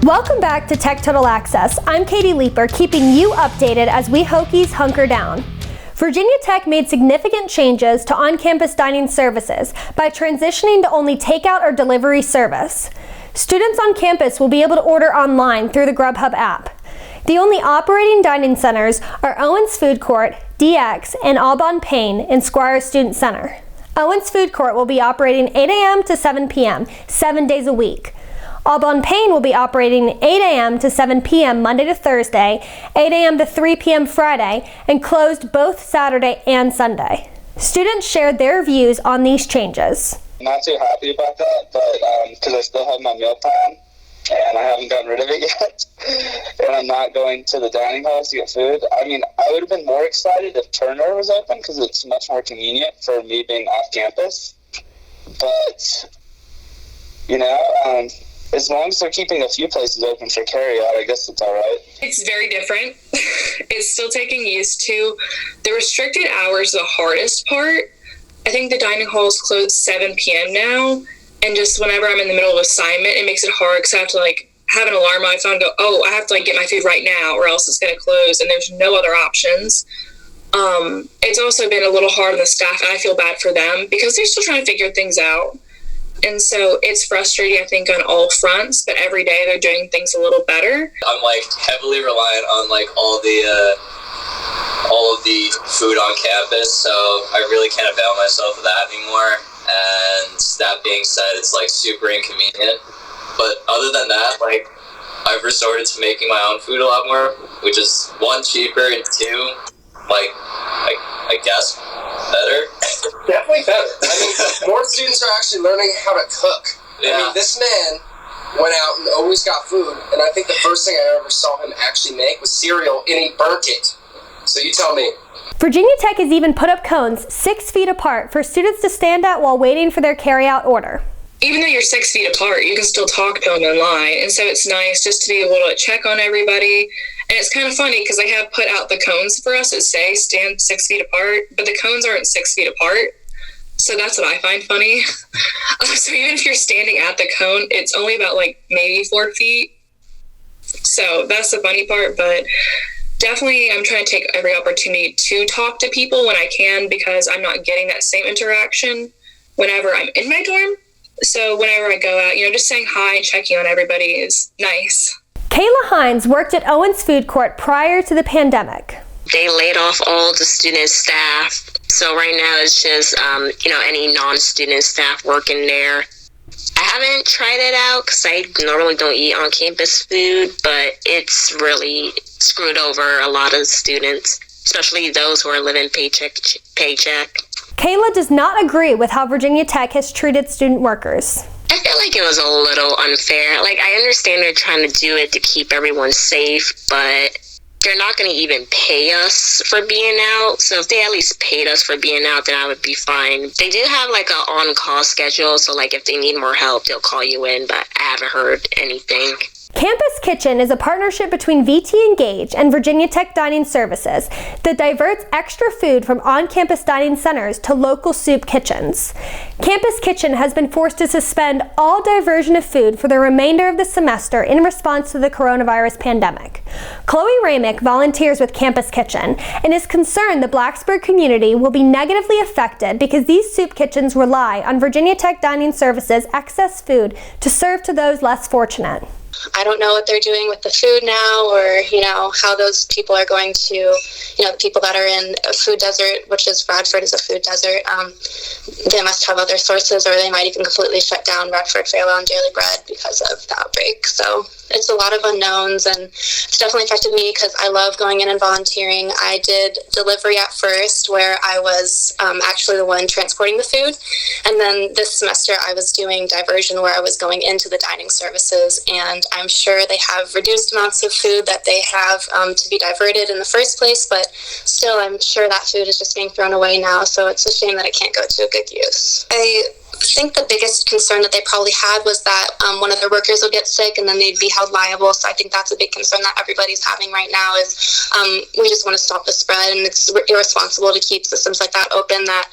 Welcome back to Tech Total Access. I'm Katie Leeper, keeping you updated as we Hokies hunker down. Virginia Tech made significant changes to on-campus dining services by transitioning to only takeout or delivery service. Students on campus will be able to order online through the Grubhub app. The only operating dining centers are Owens Food Court, DX, and Aubon Payne in Squire Student Center. Owens Food Court will be operating 8 a.m. to 7 p.m., 7 days a week. Aubon Payne will be operating 8 a.m. to 7 p.m. Monday to Thursday, 8 a.m. to 3 p.m. Friday, and closed both Saturday and Sunday. Students shared their views on these changes. I'm not too happy about that, but because I still have my meal plan, and I haven't gotten rid of it yet, and I'm not going to the dining halls to get food. I mean, I would have been more excited if Turner was open because it's much more convenient for me being off campus. But, as long as they're keeping a few places open for carryout, I guess it's all right. It's very different. It's still taking used to. The restricted hours, the hardest part. I think the dining halls close 7 p.m. now, and just whenever I'm in the middle of assignment, it makes it hard because I have to have an alarm on my phone and go, oh, I have to get my food right now or else it's going to close, and there's no other options. It's also been a little hard on the staff, and I feel bad for them because they're still trying to figure things out. And so it's frustrating, I think, on all fronts, but every day they're doing things a little better. I'm heavily reliant on all of the food on campus, so I really can't avail myself of that anymore. And that being said, it's super inconvenient. But other than that, I've resorted to making my own food a lot more, which is one, cheaper, and two, I guess better. Definitely better. I mean, more students are actually learning how to cook. Yeah. I mean, this man went out and always got food, and I think the first thing I ever saw him actually make was cereal, and he burnt it. So you tell me. Virginia Tech has even put up cones 6 feet apart for students to stand at while waiting for their carryout order. Even though you're 6 feet apart, you can still talk to them online, and so it's nice just to be able to check on everybody. And it's kind of funny because they have put out the cones for us that say stand 6 feet apart, but the cones aren't 6 feet apart. So that's what I find funny. So even if you're standing at the cone, it's only about maybe 4 feet. So that's the funny part, but definitely I'm trying to take every opportunity to talk to people when I can because I'm not getting that same interaction whenever I'm in my dorm. So whenever I go out, just saying hi and checking on everybody is nice. Kayla Hinds worked at Owens Food Court prior to the pandemic. They laid off all the student staff. So right now it's just, any non-student staff working there. I haven't tried it out because I normally don't eat on-campus food, but it's really screwed over a lot of students, especially those who are living paycheck to paycheck. Kayla does not agree with how Virginia Tech has treated student workers. I feel like it was a little unfair. I understand they're trying to do it to keep everyone safe, but they're not going to even pay us for being out. So if they at least paid us for being out, then I would be fine. They do have an on-call schedule, so if they need more help, they'll call you in, but I haven't heard anything. Campus Kitchen is a partnership between VT Engage and Virginia Tech Dining Services that diverts extra food from on-campus dining centers to local soup kitchens. Campus Kitchen has been forced to suspend all diversion of food for the remainder of the semester in response to the coronavirus pandemic. Chloe Ramich volunteers with Campus Kitchen and is concerned the Blacksburg community will be negatively affected because these soup kitchens rely on Virginia Tech Dining Services' excess food to serve to those less fortunate. I don't know what they're doing with the food now or, how those people are going to, the people that are in a food desert, which is Bradford is a food desert. They must have other sources or they might even completely shut down Bradford Fairwell and Daily Bread because of the outbreak. So it's a lot of unknowns and it's definitely affected me because I love going in and volunteering. I did delivery at first where I was actually the one transporting the food. And then this semester I was doing diversion where I was going into the dining services, and I'm sure they have reduced amounts of food that they have to be diverted in the first place, but still I'm sure that food is just being thrown away now, so it's a shame that it can't go to a good use. I think the biggest concern that they probably had was that one of their workers would get sick and then they'd be held liable. So I think that's a big concern that everybody's having right now is we just want to stop the spread, and it's irresponsible to keep systems like that open that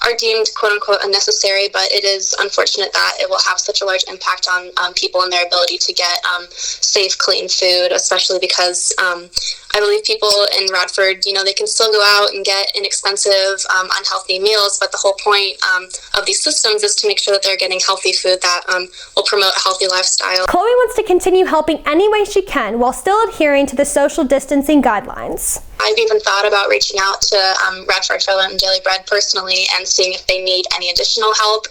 are deemed quote-unquote unnecessary, but it is unfortunate that it will have such a large impact on people and their ability to get safe, clean food, especially because I believe people in Radford, they can still go out and get inexpensive, unhealthy meals, but the whole point of these systems is to make sure that they're getting healthy food that will promote a healthy lifestyle. Chloe wants to continue helping any way she can while still adhering to the social distancing guidelines. I've even thought about reaching out to Radford Toilet and Daily Bread personally and seeing if they need any additional help,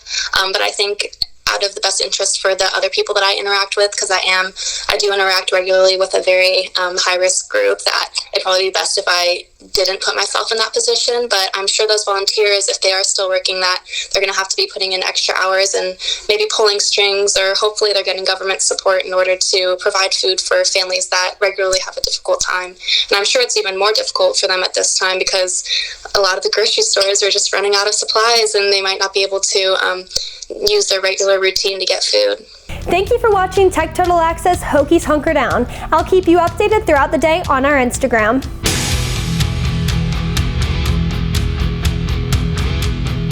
but I think out of the best interest for the other people that I interact with, because I do interact regularly with a very high-risk group, that it'd probably be best if I didn't put myself in that position. But I'm sure those volunteers, if they are still working, that they're going to have to be putting in extra hours and maybe pulling strings, or hopefully they're getting government support in order to provide food for families that regularly have a difficult time. And I'm sure it's even more difficult for them at this time because a lot of the grocery stores are just running out of supplies and they might not be able to use their regular routine to get food. Thank you for watching Tech Total Access Hokies Hunker Down. I'll keep you updated throughout the day on our Instagram.